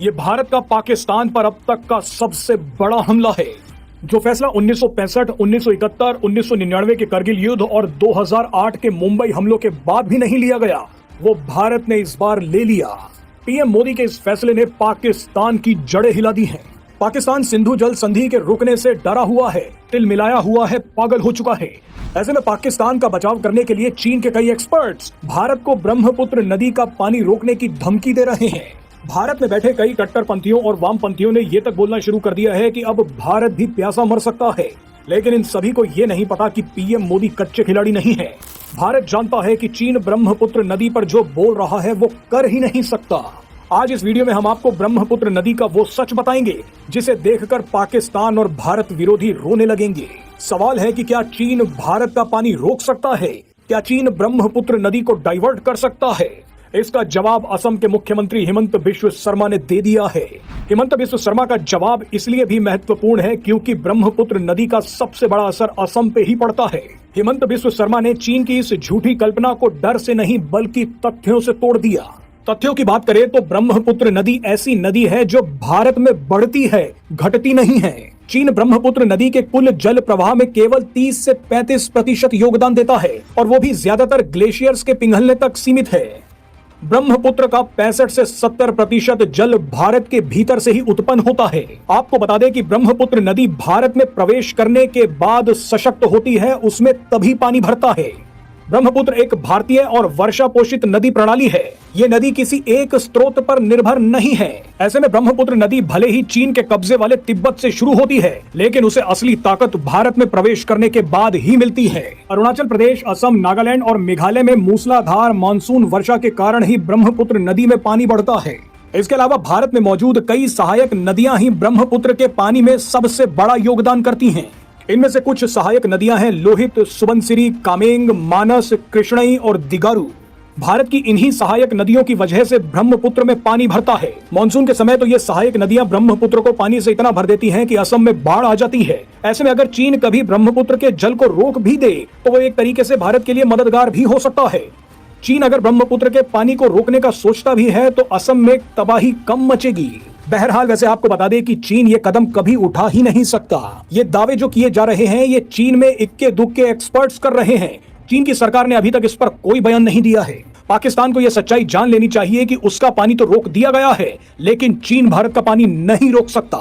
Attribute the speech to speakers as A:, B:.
A: ये भारत का पाकिस्तान पर अब तक का सबसे बड़ा हमला है। जो फैसला 1965, 1971, 1999 के करगिल युद्ध और 2008 के मुंबई हमलों के बाद भी नहीं लिया गया, वो भारत ने इस बार ले लिया। पीएम मोदी के इस फैसले ने पाकिस्तान की जड़ें हिला दी हैं। पाकिस्तान सिंधु जल संधि के रुकने से डरा हुआ है, तिल मिलाया हुआ है, पागल हो चुका है। ऐसे में पाकिस्तान का बचाव करने के लिए चीन के कई एक्सपर्ट्स भारत को ब्रह्मपुत्र नदी का पानी रोकने की धमकी दे रहे हैं। भारत में बैठे कई कट्टरपंथियों और वामपंथियों ने ये तक बोलना शुरू कर दिया है कि अब भारत भी प्यासा मर सकता है। लेकिन इन सभी को ये नहीं पता कि पीएम मोदी कच्चे खिलाड़ी नहीं है। भारत जानता है कि चीन ब्रह्मपुत्र नदी पर जो बोल रहा है वो कर ही नहीं सकता। आज इस वीडियो में हम आपको ब्रह्मपुत्र नदी का वो सच बताएंगे जिसे देखकर पाकिस्तान और भारत विरोधी रोने लगेंगे। सवाल है कि क्या चीन भारत का पानी रोक सकता है? क्या चीन ब्रह्मपुत्र नदी को डाइवर्ट कर सकता है? इसका जवाब असम के मुख्यमंत्री हिमंत बिस्वा शर्मा ने दे दिया है। हिमंत बिस्वा शर्मा का जवाब इसलिए भी महत्वपूर्ण है क्योंकि ब्रह्मपुत्र नदी का सबसे बड़ा असर असम पे ही पड़ता है। हिमंत बिस्वा शर्मा ने चीन की इस झूठी कल्पना को डर से नहीं बल्कि तथ्यों से तोड़ दिया। तथ्यों की बात करें तो ब्रह्मपुत्र नदी ऐसी नदी है जो भारत में बढ़ती है, घटती नहीं है। चीन ब्रह्मपुत्र नदी के कुल जल प्रवाह में केवल 30 से 35% योगदान देता है और वो भी ज्यादातर ग्लेशियर्स के पिघलने तक सीमित है। ब्रह्मपुत्र का 65 से 70% जल भारत के भीतर से ही उत्पन्न होता है। आपको बता दें कि ब्रह्मपुत्र नदी भारत में प्रवेश करने के बाद सशक्त होती है, उसमें तभी पानी भरता है। ब्रह्मपुत्र एक भारतीय और वर्षा पोषित नदी प्रणाली है। ये नदी किसी एक स्रोत पर निर्भर नहीं है। ऐसे में ब्रह्मपुत्र नदी भले ही चीन के कब्जे वाले तिब्बत से शुरू होती है, लेकिन उसे असली ताकत भारत में प्रवेश करने के बाद ही मिलती है। अरुणाचल प्रदेश, असम, नागालैंड और मेघालय में मूसलाधार मानसून वर्षा के कारण ही ब्रह्मपुत्र नदी में पानी बढ़ता है। इसके अलावा भारत में मौजूद कई सहायक नदियां ही ब्रह्मपुत्र के पानी में सबसे बड़ा योगदान करती हैं। इनमें से कुछ सहायक नदियां हैं लोहित, सुबनसिरी, कामेंग, मानस, कृष्णई और दिगारू। भारत की इन्हीं सहायक नदियों की वजह से ब्रह्मपुत्र में पानी भरता है। मानसून के समय तो ये सहायक नदियां ब्रह्मपुत्र को पानी से इतना भर देती हैं कि असम में बाढ़ आ जाती है। ऐसे में अगर चीन कभी ब्रह्मपुत्र के जल को रोक भी दे तो वो एक तरीके से भारत के लिए मददगार भी हो सकता है। चीन अगर ब्रह्मपुत्र के पानी को रोकने का सोचता भी है तो असम में तबाही कम मचेगी। बहरहाल वैसे आपको बता दें कि चीन ये कदम कभी उठा ही नहीं सकता। ये दावे जो किए जा रहे हैं ये चीन में इक्के दुक्के एक्सपर्ट्स कर रहे हैं। चीन की सरकार ने अभी तक इस पर कोई बयान नहीं दिया है। पाकिस्तान को यह सच्चाई जान लेनी चाहिए कि उसका पानी तो रोक दिया गया है, लेकिन चीन भारत का पानी नहीं रोक सकता।